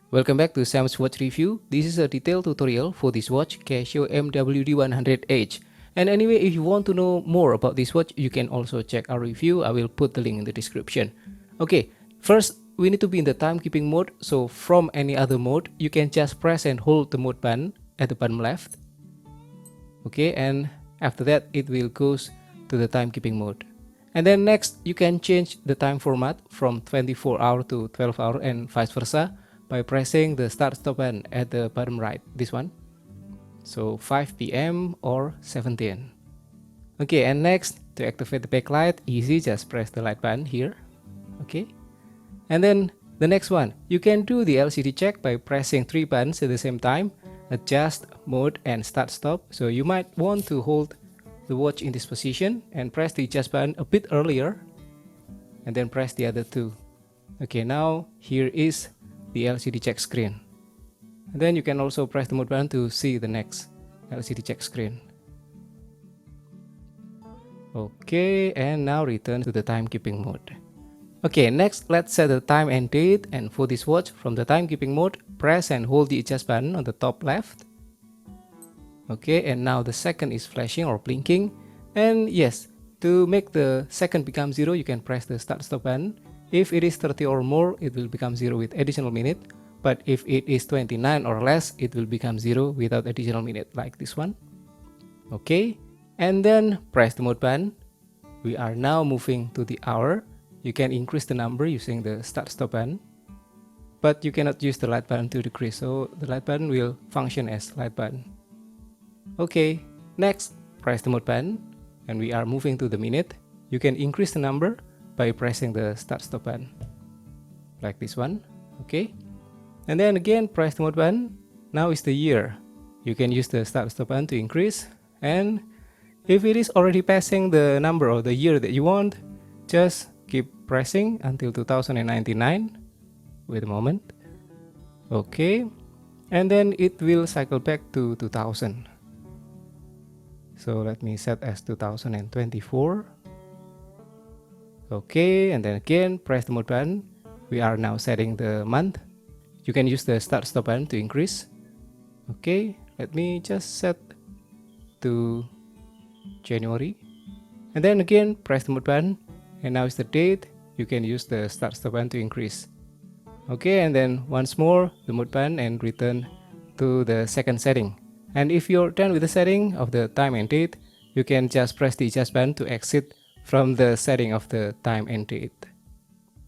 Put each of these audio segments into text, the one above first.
Welcome back to Sam's Watch Review. This is a detailed tutorial for this watch, Casio MWD100H. And anyway, if you want to know more about this watch, you can also check our review. I will put the link in the description. Okay, first we need to be in the timekeeping mode. So from any other mode, you can just press and hold the mode button at the bottom left. Okay, and after that it will goes to the timekeeping mode. And then next you can change the time format from 24-hour to 12-hour and vice versa by pressing the start stop button at the bottom right, this one. So 5 p.m. or 17. Okay, and next to activate the backlight, easy, just press the light button here. Okay, and then the next one, you can do the LCD check by pressing 3 buttons at the same time, adjust, mode, and start stop. So you might want to hold the watch in this position and press the adjust button a bit earlier and then press the other two. Okay, now here is the LCD check screen. And then you can also press the mode button to see the next LCD check screen. Okay, and now return to the timekeeping mode. Okay, next let's set the time and date, and for this watch, from the timekeeping mode, press and hold the adjust button on the top left. Okay, and now the second is flashing or blinking. And yes, to make the second become 0, you can press the start stop button. If it is 30 or more, it will become 0 with additional minute. But if it is 29 or less, it will become 0 without additional minute, like this one. Okay, and then press the mode button. We are now moving to the hour. You can increase the number using the start stop button, but you cannot use the light button to decrease, so the light button will function as light button. Okay, next press the mode button and we are moving to the minute. You can increase the number by pressing the start stop button, like this one. Okay, and then again press the mode button. Now is the year. You can use the start stop button to increase, and if it is already passing the number or the year that you want, just keep pressing until 2099. Wait a moment. Okay, and then it will cycle back to 2000. So let me set as 2024. Okay, and then again press the mode button. We are now setting the month. You can use the start stop button to increase. Okay, let me just set to January, and then again press the mode button, and now is the date. You can use the start stop button to increase. Okay, and then once more the mode button and return to the second setting. And if you're done with the setting of the time and date, you can just press the adjust button to exit from the setting of the time and date.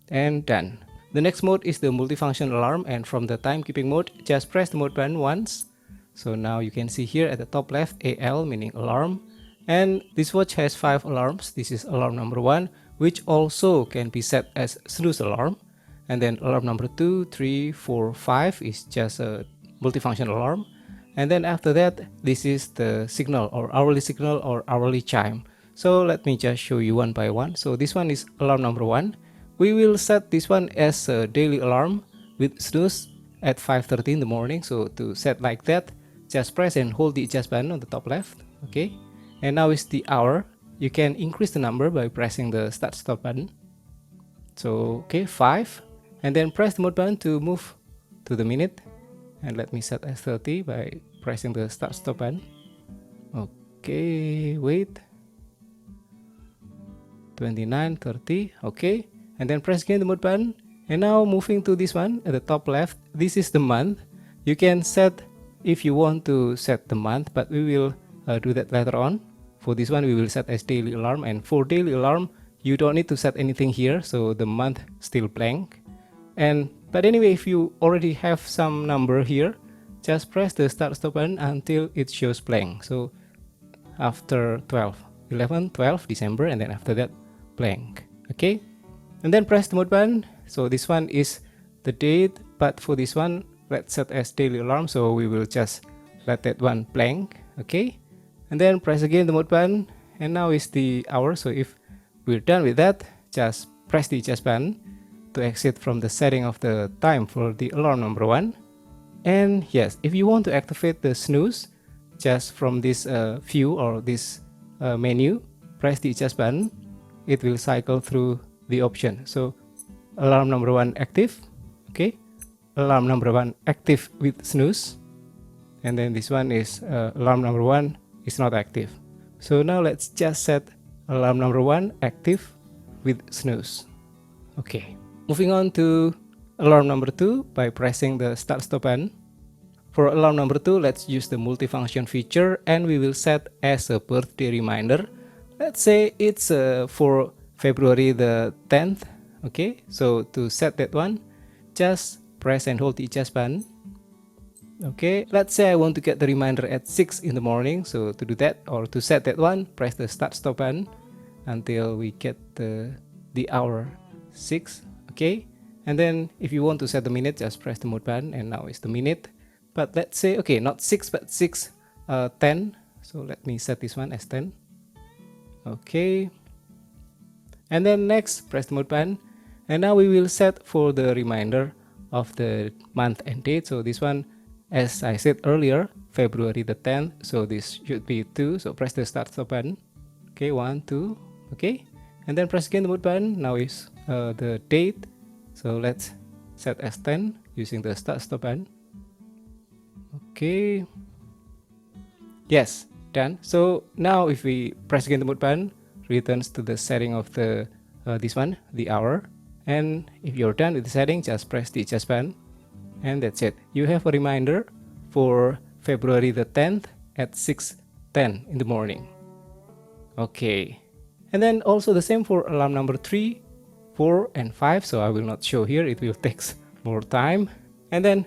And done. The next mode is the multifunction alarm, and from the timekeeping mode, just press the mode button once. So now you can see here at the top left, AL meaning alarm. And this watch has 5 alarms. This is alarm number 1, which also can be set as snooze alarm. And then alarm number 2, 3, 4, 5 is just a multifunction alarm. And then after that, this is the signal or hourly chime. So let me just show you one by one. So this one is alarm number 1. We will set this one as a daily alarm with snooze at 5:30 in the morning. So to set like that, just press and hold the adjust button on the top left. Okay, and now is the hour. You can increase the number by pressing the start stop button. So okay, 5, and then press the mode button to move to the minute. And let me set as 30 by pressing the start stop button. Okay, wait. 29, 30, okay. And then press again the mode button. And now moving to this one at the top left, this is the month. You can set if you want to set the month, but we will do that later on. For this one, we will set as daily alarm. And for daily alarm, you don't need to set anything here, so the month still blank. But anyway, if you already have some number here, just press the start stop button until it shows blank. So after 12, 11, 12 December, and then after that blank. Okay, and then press the mode button. So this one is the date, but for this one, let's set as daily alarm, so we will just let that one blank. Okay, and then press again the mode button, and now is the hour. So if we're done with that, just press the adjust button to exit from the setting of the time for the alarm number 1. And yes, if you want to activate the snooze, just from this view or this menu, press the adjust button. It will cycle through the option. So alarm number 1 active. Okay, alarm number 1 active with snooze, and then this one is alarm number 1 is not active. So now let's just set alarm number 1 active with snooze. Okay, moving on to alarm number 2 by pressing the start stop button. For alarm number 2, let's use the multifunction feature and we will set as a birthday reminder. Let's say it's for February the 10th. Okay, so to set that one, just press and hold the adjust button. Okay, let's say I want to get the reminder at 6 in the morning. So to do that, or to set that one, press the start stop button until we get the hour 6. Okay, and then if you want to set the minute, just press the mode button, and now it's the minute. But let's say, okay, not 6 but 6:10. So let me set this one as 10. Okay, and then next press the mode button, and now we will set for the reminder of the month and date. So this one, as I said earlier, February the 10th, so this should be 2. So press the start stop button. Okay, 1 2. Okay, and then press again the mode button. Now is the date, so let's set as 10 using the start stop button. Okay, yes, done. So now if we press again the mode button, returns to the setting of the this one, the hour. And if you're done with the setting, just press the adjust button, and that's it. You have a reminder for February the 10th at 6:10 in the morning. Okay, and then also the same for alarm number 3, 4, and 5. So I will not show here, it will take more time. And then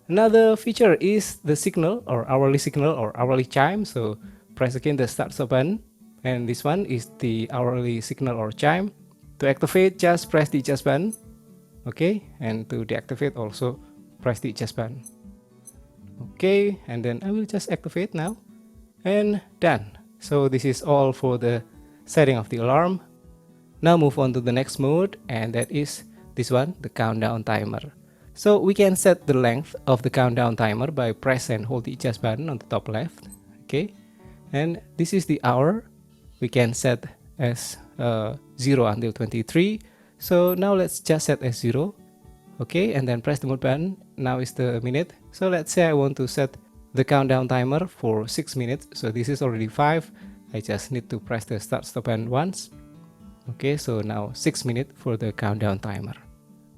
another feature is the signal or hourly chime. So press again the start stop button, and this one is the hourly signal or chime. To activate, just press the adjust button. Okay, and to deactivate also press the adjust button. Okay, and then I will just activate now, and done. So this is all for the setting of the alarm. Now move on to the next mode, and that is this one, the countdown timer. So we can set the length of the countdown timer by press and hold the adjust button on the top left. Okay, and this is the hour. We can set as 0 until 23. So now let's just set as 0. Okay, and then press the mode button. Now is the minute. So let's say I want to set the countdown timer for 6 minutes. So this is already 5. I just need to press the start stop button once. Okay, so now 6 minutes for the countdown timer.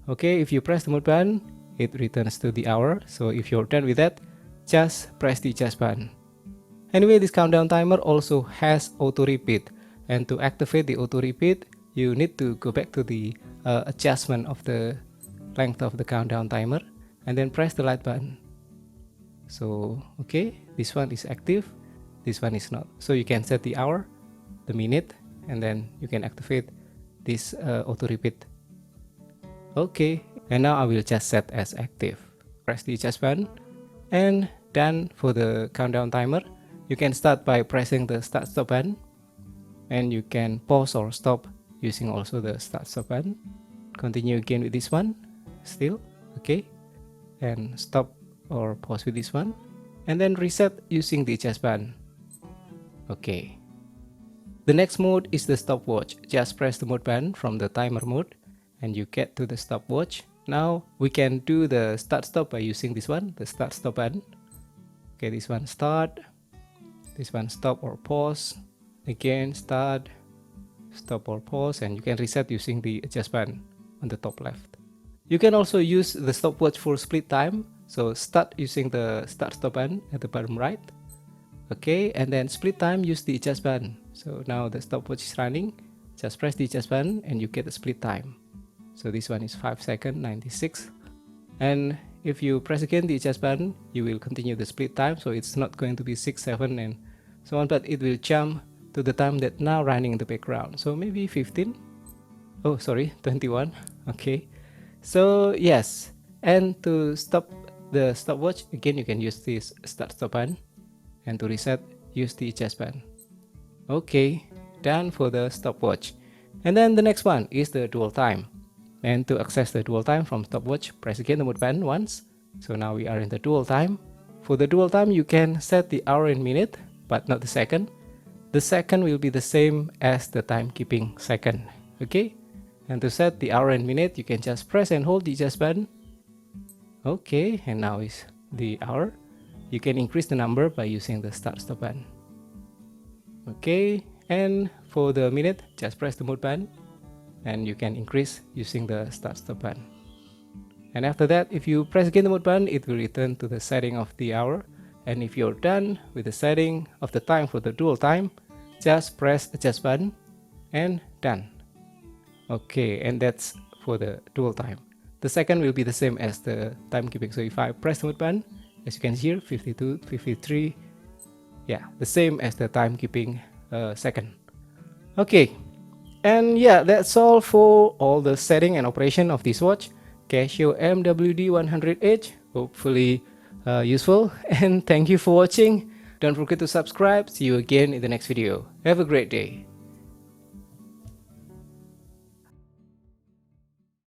Okay, if you press the mode button, it returns to the hour. So if you're done with that, just press the adjust button. Anyway, this countdown timer also has auto repeat, and to activate the auto repeat, you need to go back to the adjustment of the length of the countdown timer, and then press the light button. So okay, this one is active, this one is not. So you can set the hour, the minute, and then you can activate this auto repeat. Okay, and now I will just set as active. Press the adjust button, and done for the countdown timer. You can start by pressing the start stop button, and you can pause or stop using also the start stop button. Continue again with this one, still, okay, and stop or pause with this one, and then reset using the adjust button. Okay. The next mode is the stopwatch. Just press the mode button from the timer mode, and you get to the stopwatch. Now we can do the start stop by using this one, the start stop button. Okay, this one start, this one stop or pause, again start, stop or pause, and you can reset using the adjust button on the top left. You can also use the stopwatch for split time. So start using the start stop button at the bottom right. Okay, and then split time, use the adjust button. So now the stopwatch is running, just press the adjust button and you get the split time. So this one is 5 seconds 96, and if you press again the adjust button, you will continue the split time. So it's not going to be 6, 7 and so on, but it will jump to the time that now running in the background. So maybe 15, oh sorry, 21. Okay, so yes, and to stop the stopwatch, again you can use this start stop button, and to reset use the adjust button. Okay, done for the stopwatch. And then the next one is the dual time, and to access the dual time from stopwatch, press again the mode button once. So now we are in the dual time. For the dual time, you can set the hour and minute, but not the second. The second will be the same as the timekeeping second. Okay, and to set the hour and minute, you can just press and hold the adjust button. Okay, and now is the hour. You can increase the number by using the start stop button. Okay, and for the minute, just press the mode button and you can increase using the start stop button. And after that, if you press again the mode button, it will return to the setting of the hour. And if you're done with the setting of the time for the dual time, just press adjust button and done. Okay, and that's for the dual time. The second will be the same as the timekeeping. So if I press the mode button, as you can see here, 52, 53, yeah, the same as the timekeeping second. Okay, and yeah, that's all for all the setting and operation of this watch, Casio MWD100H. Hopefully useful, and thank you for watching. Don't forget to subscribe. See you again in the next video. Have a great day.